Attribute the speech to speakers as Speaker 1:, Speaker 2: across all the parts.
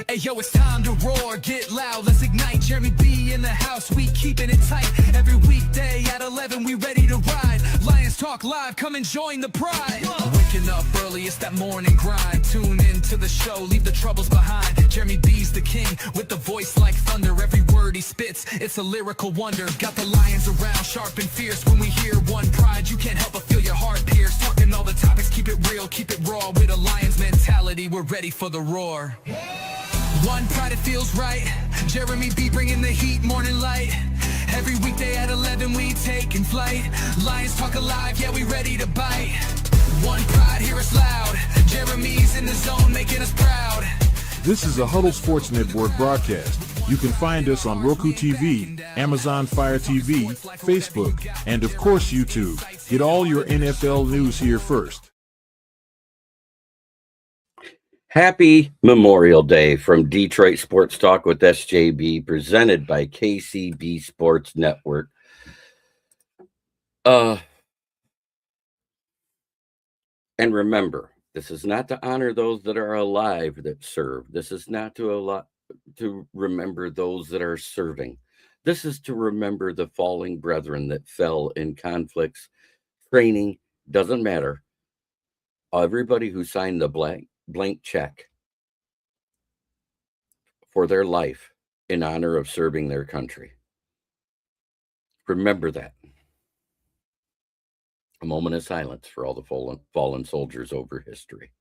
Speaker 1: Hey yo, it's time to roar, get loud, let's ignite. Jeremy B in the house, we keeping it tight. Every weekday at 11, we ready to ride. Lions Talk Live, come and join the pride. Waking up early, it's that morning grind. Tune in to the show, leave the troubles behind. Jeremy B's the king, with the voice like thunder. Every word he spits, it's a lyrical wonder. Got the lions around, sharp and fierce. When we hear one pride, you can't help but feel your heart pierce. Talking all the topics, keep it real, keep it raw. With a lion's mentality, we're ready for the roar. One pride, it feels right. Jeremy B bringing the heat, morning light. Every weekday at 11 we taking flight. Lions Talk Alive, yeah, we ready to bite. One pride, hear us loud. Jeremy's in the zone, making us proud.
Speaker 2: This is a Huddle Sports Network broadcast. You can find us on Roku TV, Amazon Fire TV, Facebook, and of course YouTube. Get all your NFL news here first.
Speaker 3: Happy Memorial Day from Detroit Sports Talk with SJB, presented by KCB Sports Network. And remember, this is not to honor those that are alive that serve. This is not to remember those that are serving. This is to remember the falling brethren that fell in conflicts, training, doesn't matter. Everybody who signed the blank check for their life in honor of serving their country. Remember that. A moment of silence for all the fallen soldiers over history.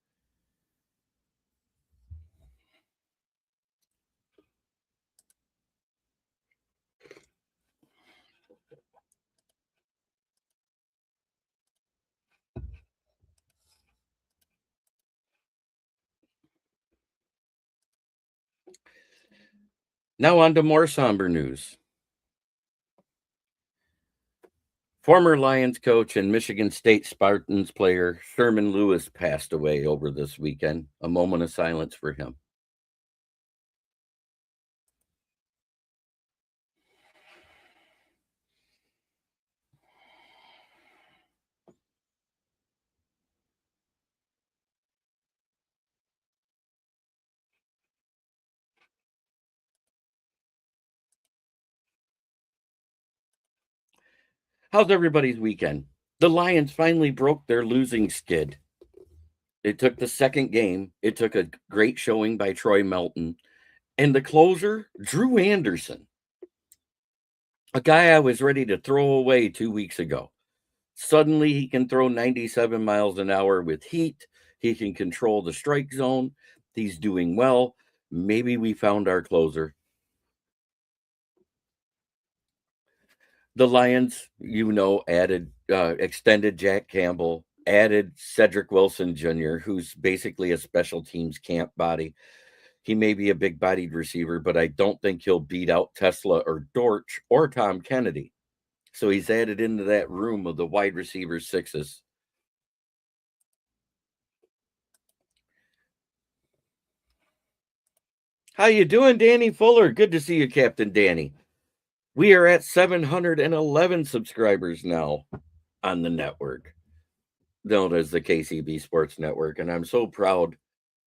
Speaker 3: Now on to more somber news. Former Lions coach and Michigan State Spartans player Sherman Lewis passed away over this weekend. A moment of silence for him. How's everybody's weekend? The Lions finally broke their losing skid. It took the second game. It took a great showing by Troy Melton. And the closer, Drew Anderson, a guy I was ready to throw away 2 weeks ago. Suddenly, he can throw 97 miles an hour with heat. He can control the strike zone. He's doing well. Maybe we found our closer. The Lions, extended Jack Campbell, added Cedric Wilson Jr., who's basically a special teams camp body. He may be a big-bodied receiver, but I don't think he'll beat out Tesla or Dortch or Tom Kennedy. So he's added into that room of the wide receiver sixes. How you doing, Danny Fuller? Good to see you, Captain Danny. We are at 711 subscribers now on the network, known as the KCB Sports Network, and I'm so proud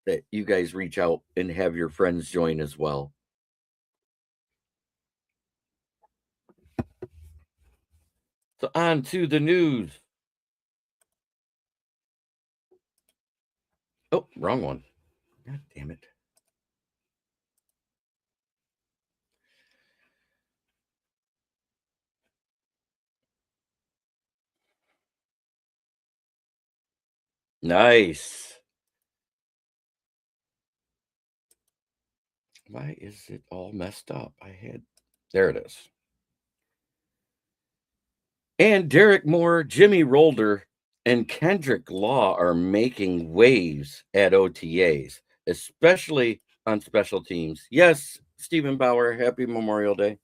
Speaker 3: that you guys reach out and have your friends join as well. So on to the news. Oh, wrong one. God damn it. Nice. Why is it all messed up? There it is. And Derek Moore, Jimmy Rolder, and Kendrick Law are making waves at OTAs, especially on special teams. Yes, Stephen Bauer, happy Memorial Day.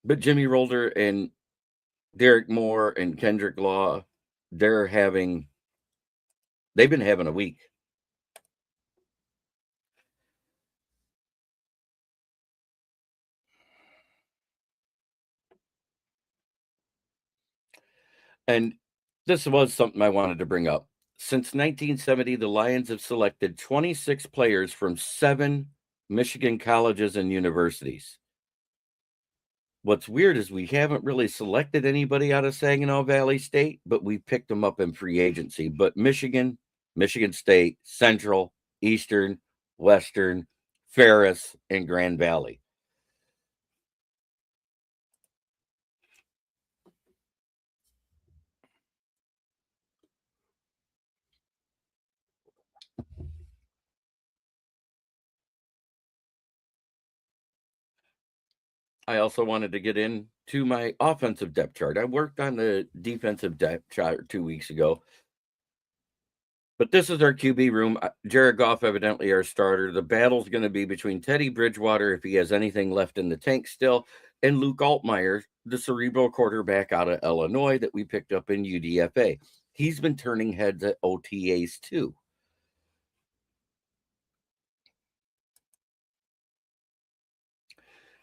Speaker 3: But Jimmy Rolder and Derek Moore and Kendrick Law, they've been having a week. And This was something I wanted to bring up. Since 1970, the Lions have selected 26 players from 7 Michigan colleges and universities. What's weird is we haven't really selected anybody out of Saginaw Valley State, but we picked them up in free agency. But Michigan, Michigan State, Central, Eastern, Western, Ferris, and Grand Valley. I also wanted to get into my offensive depth chart. I worked on the defensive depth chart 2 weeks ago. But this is our QB room. Jared Goff, evidently our starter. The battle's going to be between Teddy Bridgewater, if he has anything left in the tank still, and Luke Altmaier, the cerebral quarterback out of Illinois that we picked up in UDFA. He's been turning heads at OTAs too.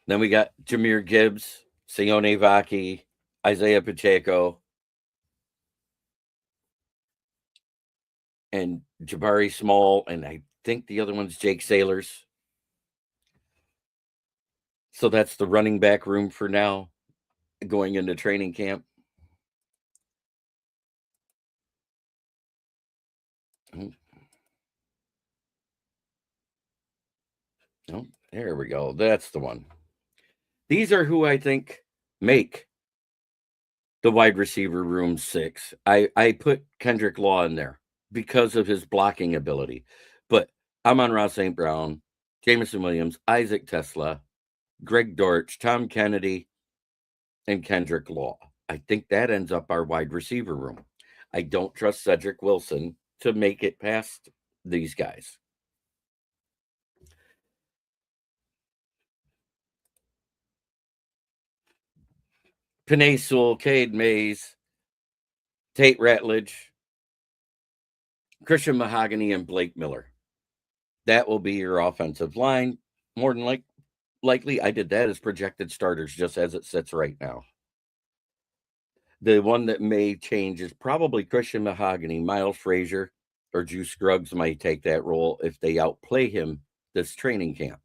Speaker 3: Then we got Jahmyr Gibbs, Sione Vaki, Isaiah Pacheco, and Jabari Small, and I think the other one's Jake Sailors. So that's the running back room for now, going into training camp. Oh, there we go. That's the one. These are who I think make the wide receiver room 6. I put Kendrick Law in there because of his blocking ability. But Amon-Ra St. Brown, Jameson Williams, Isaac Tesla, Greg Dortch, Tom Kennedy, and Kendrick Law. I think that ends up our wide receiver room. I don't trust Cedric Wilson to make it past these guys. Penei Sewell, Cade Mays, Tate Ratledge, Christian Mahogany, and Blake Miller. That will be your offensive line. More than likely, I did that as projected starters, just as it sits right now. The one that may change is probably Christian Mahogany. Miles Frazier or Juice Scruggs might take that role if they outplay him this training camp.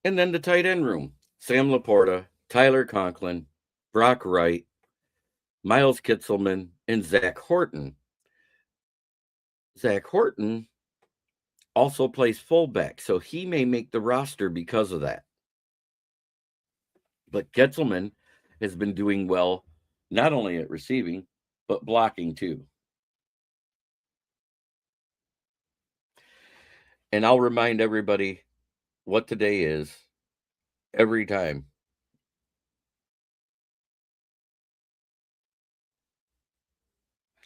Speaker 3: And then the tight end room. Sam Laporta, Tyler Conklin, Brock Wright, Miles Kitzelman, and Zach Horton. Zach Horton also plays fullback, so he may make the roster because of that. But Kitzelman has been doing well, not only at receiving, but blocking too. And I'll remind everybody what today is every time.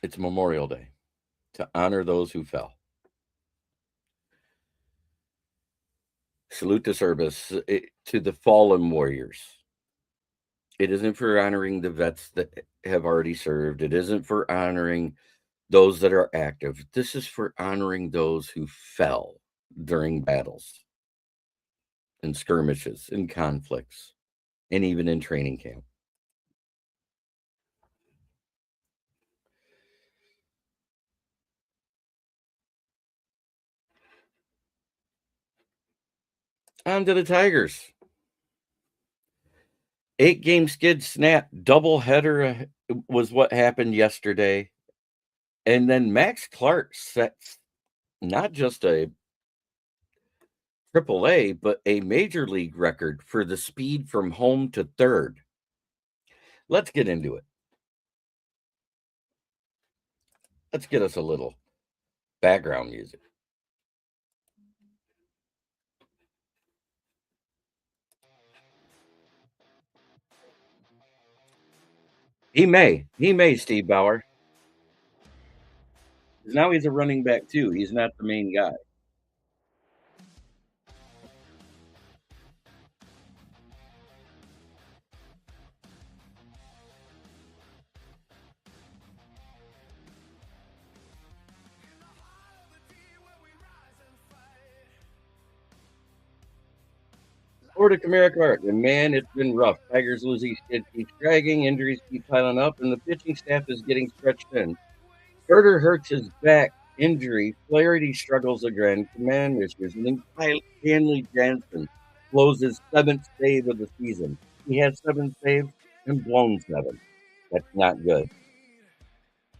Speaker 3: It's Memorial Day to honor those who fell. Salute to service to the fallen warriors. It isn't for honoring the vets that have already served. It isn't for honoring those that are active. This is for honoring those who fell during battles and skirmishes and conflicts and even in training camp. On to the Tigers. 8-game skid snap, doubleheader was what happened yesterday. And then Max Clark sets not just a AAA, but a major league record for the speed from home to third. Let's get into it. Let's get us a little background music. He may, Steve Bauer. Now he's a running back too. He's not the main guy. Florida Comerica Park, and man, it's been rough. Tigers losing skid keeps dragging, injuries keep piling up, and the pitching staff is getting stretched thin. Herter hurts his back injury. Flaherty struggles again. Command issues. And then Stanley Jansen blows his 7th save of the season. He has 7 saves and blown 7. That's not good.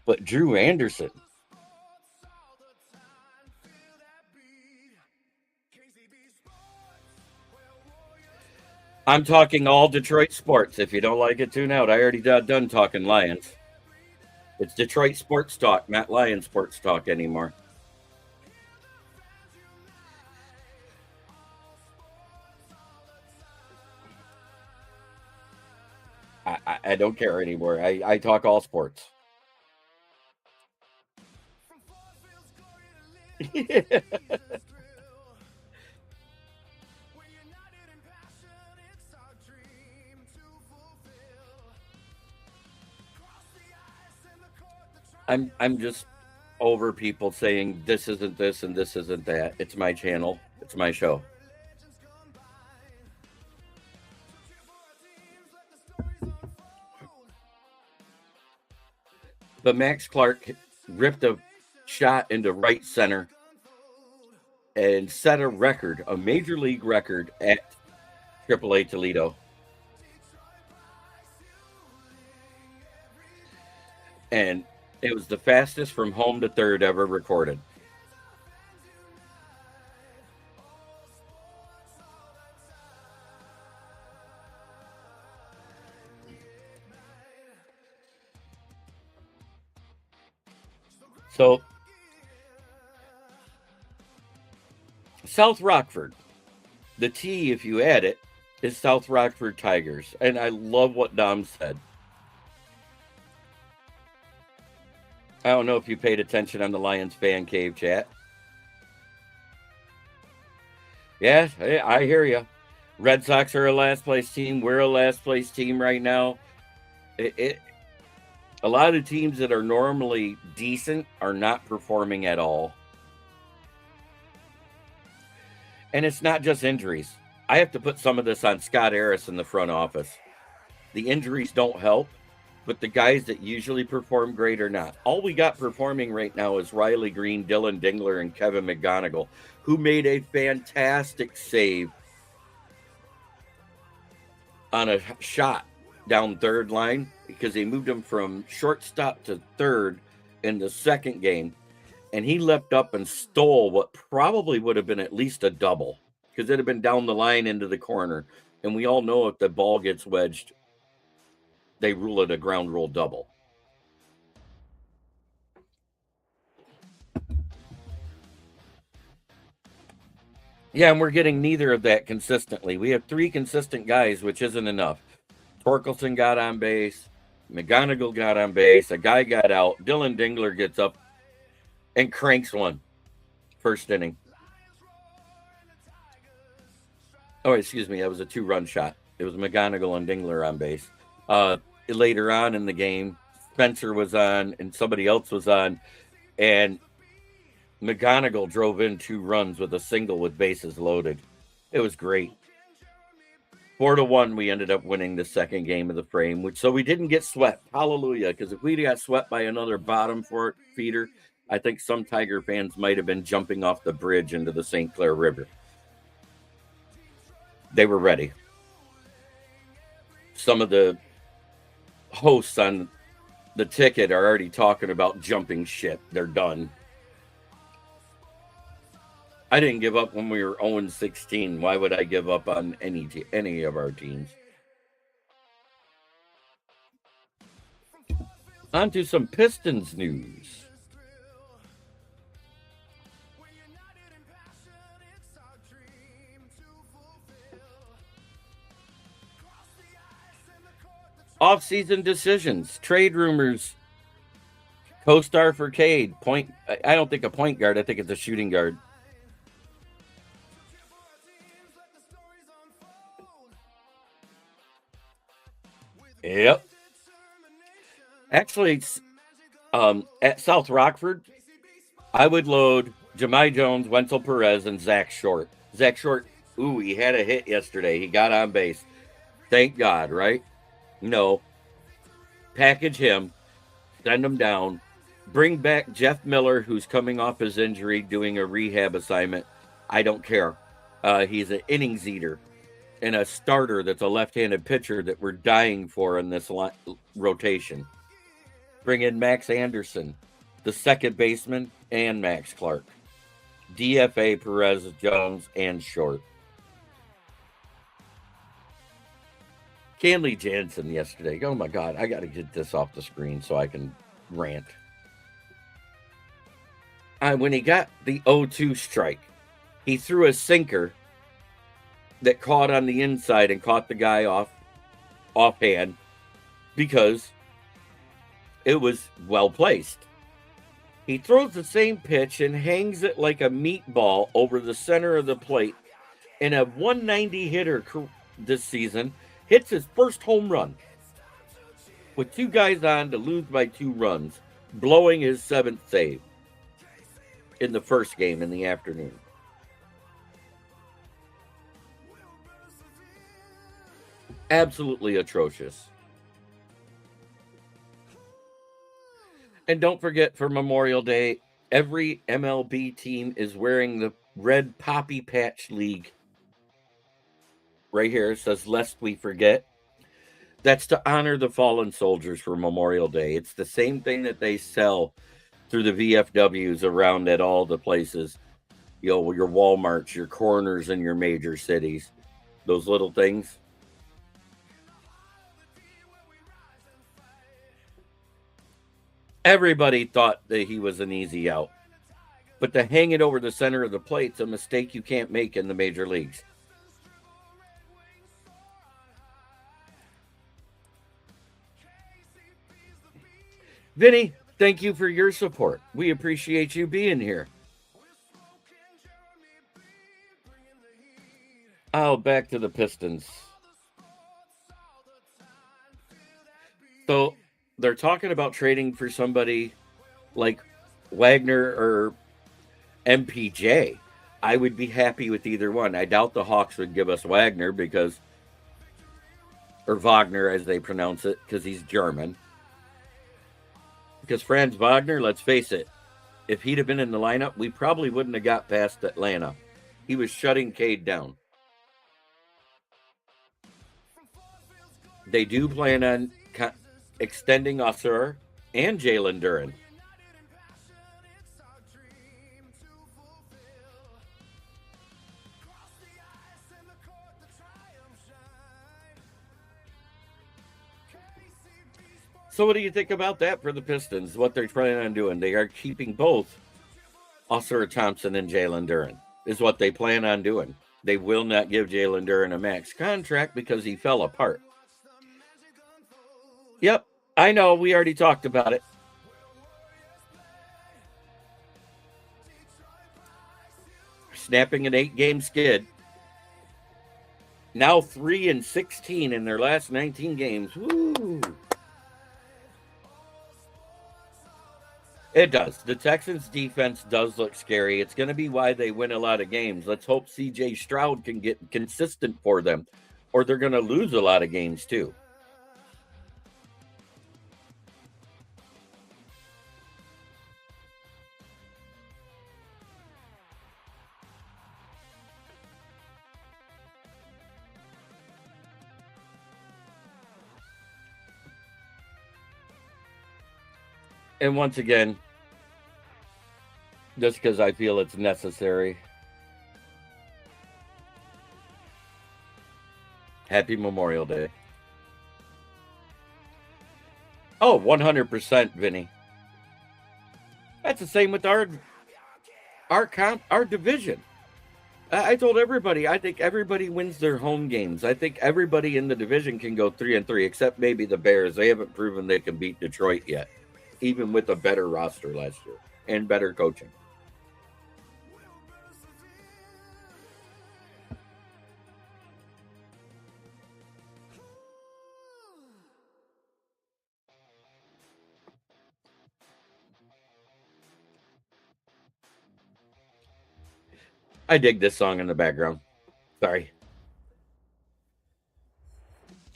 Speaker 3: But Drew Anderson. I'm talking all Detroit sports. If you don't like it, tune out. I already done talking Lions. It's Detroit Sports Talk, not Lion Sports Talk anymore. I don't care anymore. I talk all sports. I'm just over people saying this isn't this and this isn't that. It's my channel. It's my show. But Max Clark ripped a shot into right center and set a record, a major league record at AAA Toledo. And it was the fastest from home to third ever recorded. So, South Rockford, the T, if you add it, is South Rockford Tigers. And I love what Dom said. I don't know if you paid attention on the Lions fan cave chat. Yeah, I hear you. Red Sox are a last place team. We're a last place team right now. A lot of teams that are normally decent are not performing at all. And it's not just injuries. I have to put some of this on Scott Harris in the front office. The injuries don't help, but the guys that usually perform great are not. All we got performing right now is Riley Green, Dylan Dingler, and Kevin McGonigal, who made a fantastic save on a shot down third line because they moved him from shortstop to third in the second game. And he leapt up and stole what probably would have been at least a double because it had been down the line into the corner. And we all know if the ball gets wedged, they rule it a ground rule double. Yeah, and we're getting neither of that consistently. We have 3 consistent guys, which isn't enough. Torkelson got on base. McGonigal got on base. A guy got out. Dylan Dingler gets up and cranks one. First inning. Oh, excuse me. That was a 2-run shot. It was McGonigal and Dingler on base. Later on in the game, Spencer was on and somebody else was on, and McGonigal drove in 2 runs with a single with bases loaded. It was great. 4-1, we ended up winning the second game of the frame, so we didn't get swept. Hallelujah, because if we got swept by another bottom feeder, I think some Tiger fans might have been jumping off the bridge into the St. Clair River. They were ready. Some of the hosts on the ticket are already talking about jumping ship. They're done. I didn't give up when we were 0-16. Why would I give up on any of our teams? On to some Pistons news. Off-season decisions, trade rumors, co-star for Cade, I don't think a point guard, I think it's a shooting guard. Yep. Actually, at South Rockford, I would load Jahmai Jones, Wenzel Perez, and Zach Short. Zach Short Ooh, he had a hit yesterday. He got on base. Thank God, right? No. Package him, send him down, bring back Jeff Miller, who's coming off his injury, doing a rehab assignment. I don't care. He's an innings eater and a starter that's a left-handed pitcher that we're dying for in this rotation. Bring in Max Anderson, the second baseman, and Max Clark. DFA Perez Jones and short. Kenley Jansen yesterday. Oh my God, I got to get this off the screen so I can rant. When he got the 0-2 strike, he threw a sinker that caught on the inside and caught the guy offhand because it was well placed. He throws the same pitch and hangs it like a meatball over the center of the plate, and a 190 hitter this season hits his first home run with two guys on to lose by 2 runs, blowing his 7th save in the first game in the afternoon. Absolutely atrocious. And don't forget, for Memorial Day, every MLB team is wearing the red Poppy Patch League. Right here it says, "Lest we forget." That's to honor the fallen soldiers for Memorial Day. It's the same thing that they sell through the VFWs around at all the places. You know, your Walmarts, your corners in your major cities. Those little things. Everybody thought that he was an easy out. But to hang it over the center of the plate's a mistake you can't make in the major leagues. Vinny, thank you for your support. We appreciate you being here. Oh, back to the Pistons. So they're talking about trading for somebody like Wagner or MPJ. I would be happy with either one. I doubt the Hawks would give us Wagner or Wagner as they pronounce it, because he's German. Because Franz Wagner, let's face it, if he'd have been in the lineup, we probably wouldn't have got past Atlanta. He was shutting Cade down. They do plan on extending Osur and Jalen Duren. So what do you think about that for the Pistons, what they're planning on doing? They are keeping both Osur Thompson and Jalen Duren is what they plan on doing. They will not give Jalen Duren a max contract because he fell apart. Yep, I know. We already talked about it. Snapping an 8-game skid. Now 3-16 in their last 19 games. Woo! It does. The Texans' defense does look scary. It's going to be why they win a lot of games. Let's hope C.J. Stroud can get consistent for them, or they're going to lose a lot of games too. And once again, just because I feel it's necessary, happy Memorial Day. Oh, 100%, Vinny. That's the same with our division. I told everybody, I think everybody wins their home games. I think everybody in the division can go 3-3, except maybe the Bears. They haven't proven they can beat Detroit yet, even with a better roster last year and better coaching. I dig this song in the background. Sorry.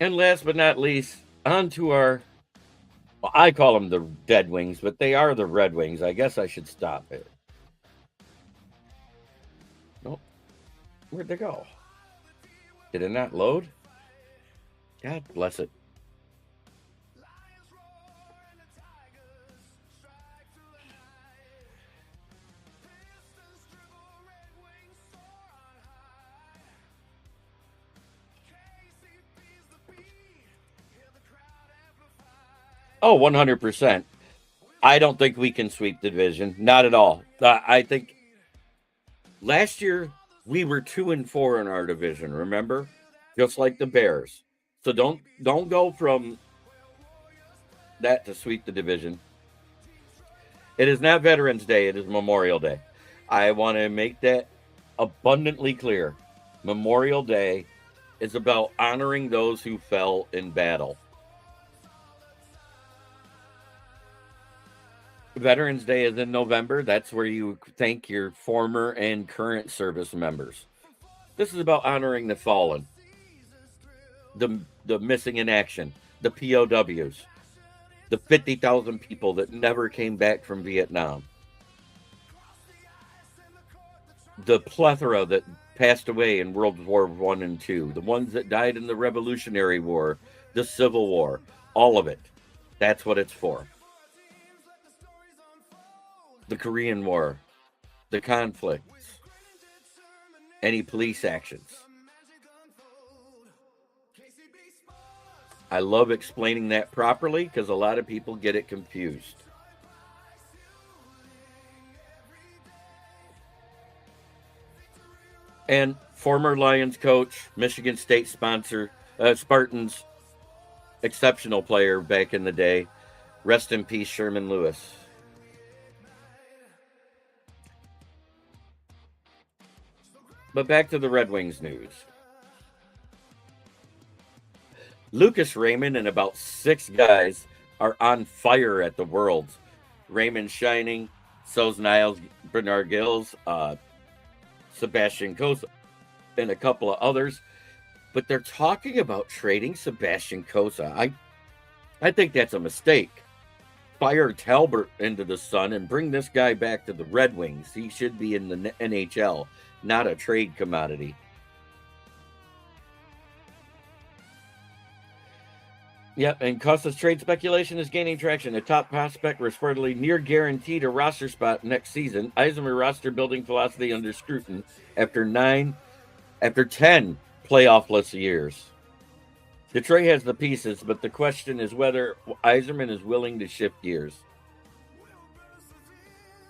Speaker 3: And last but not least, on to our, well, I call them the Dead Wings, but they are the Red Wings. I guess I should stop it. Nope. Where'd they go? Did it not load? God bless it. Oh, 100%. I don't think we can sweep the division. Not at all. I think last year we were 2-4 in our division, remember? Just like the Bears. So don't go from that to sweep the division. It is not Veterans Day, it is Memorial Day. I want to make that abundantly clear. Memorial Day is about honoring those who fell in battle. Veterans Day is in November. That's where you thank your former and current service members. This is about honoring the fallen, the missing in action, the POWs, the 50,000 people that never came back from Vietnam, the plethora that passed away in World War I and II, the ones that died in the Revolutionary War, the Civil War, all of it. That's what it's for. The Korean War, the conflicts, any police actions. I love explaining that properly because a lot of people get it confused. And former Lions coach, Michigan State sponsor, Spartans, exceptional player back in the day. Rest in peace, Sherman Lewis. But back to the Red Wings news. Lucas Raymond and about 6 guys are on fire at the Worlds. Raymond shining, so's Niles Bernard Gills, Sebastian Cossa, and a couple of others. But they're talking about trading Sebastian Cossa. I think that's a mistake. Fire Talbot into the sun and bring this guy back to the Red Wings. He should be in the NHL, not a trade commodity. Yep, and Cossa's trade speculation is gaining traction. A top prospect reportedly near guaranteed a roster spot next season. Yzerman roster building philosophy under scrutiny after 10 playoff-less years. Detroit has the pieces, but the question is whether Yzerman is willing to shift gears.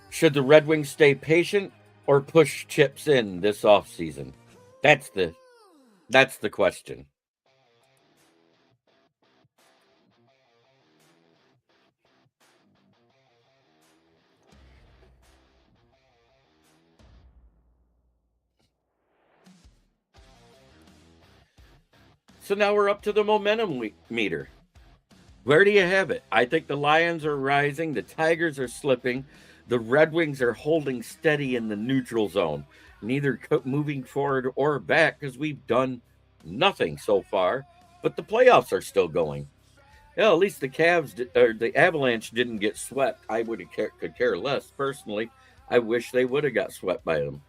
Speaker 3: Should the Red Wings stay patient or push chips in this offseason? That's the question. So now we're up to the momentum meter. Where do you have it? I think the Lions are rising. The Tigers are slipping. The Red Wings are holding steady in the neutral zone, neither moving forward or back because we've done nothing so far. But the playoffs are still going. Well, at least the the Avalanche didn't get swept. I could care less personally. I wish they would have got swept by them.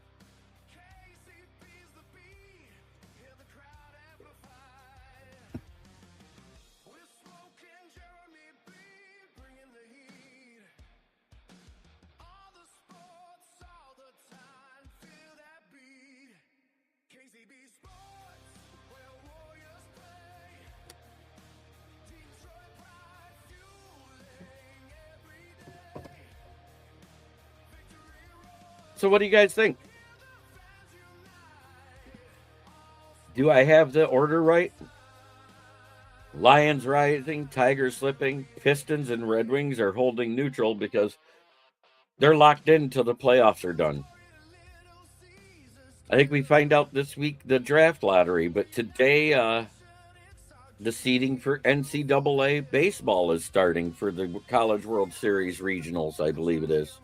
Speaker 3: So what do you guys think? Do I have the order right? Lions rising, Tigers slipping, Pistons and Red Wings are holding neutral because they're locked in until the playoffs are done. I think we find out this week the draft lottery, but today the seeding for NCAA baseball is starting for the College World Series regionals, I believe it is.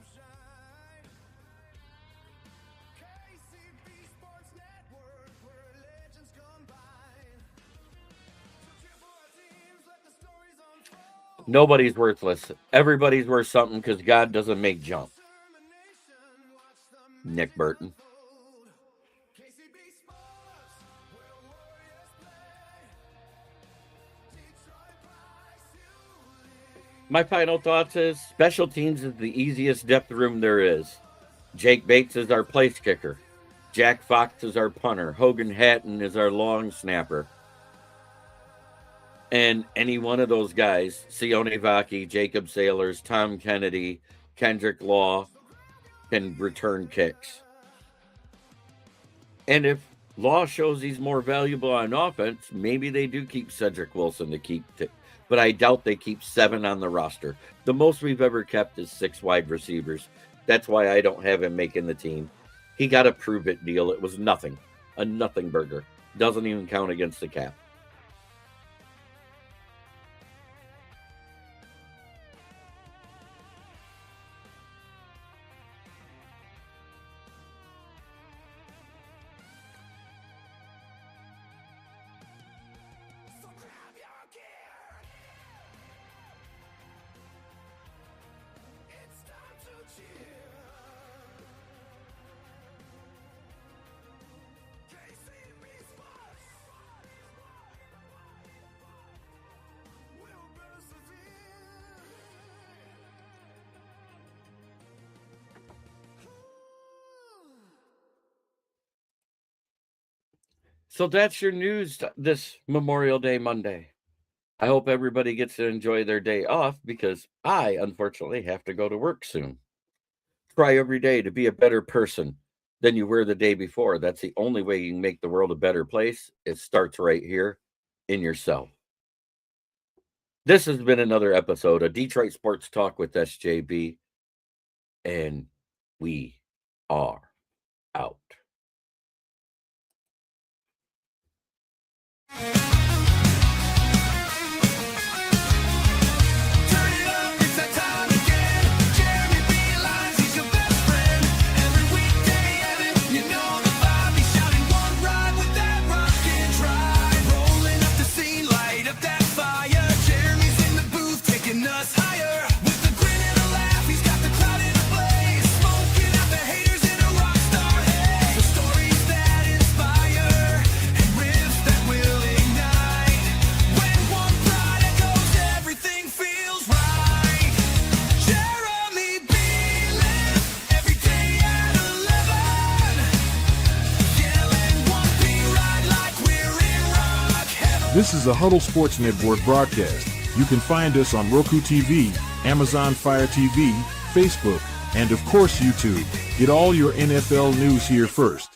Speaker 3: Nobody's worthless. Everybody's worth something because God doesn't make junk. Nick Burton. My final thoughts is special teams is the easiest depth room there is. Jake Bates is our place kicker. Jack Fox is our punter. Hogan Hatton is our long snapper. And any one of those guys, Sione Vaki, Jacob Sailors, Tom Kennedy, Kendrick Law, can return kicks. And if Law shows he's more valuable on offense, maybe they do keep Cedric Wilson to keep but I doubt they keep 7 on the roster. The most we've ever kept is 6 wide receivers. That's why I don't have him making the team. He got a prove-it deal. It was nothing. A nothing burger. Doesn't even count against the cap. So that's your news this Memorial Day Monday. I hope everybody gets to enjoy their day off because I, unfortunately, have to go to work soon. Try every day to be a better person than you were the day before. That's the only way you can make the world a better place. It starts right here in yourself. This has been another episode of Detroit Sports Talk with SJB, and we are out.
Speaker 2: This is a Huddle Sports Network broadcast. You can find us on Roku TV, Amazon Fire TV, Facebook, and of course YouTube. Get all your NFL news here first.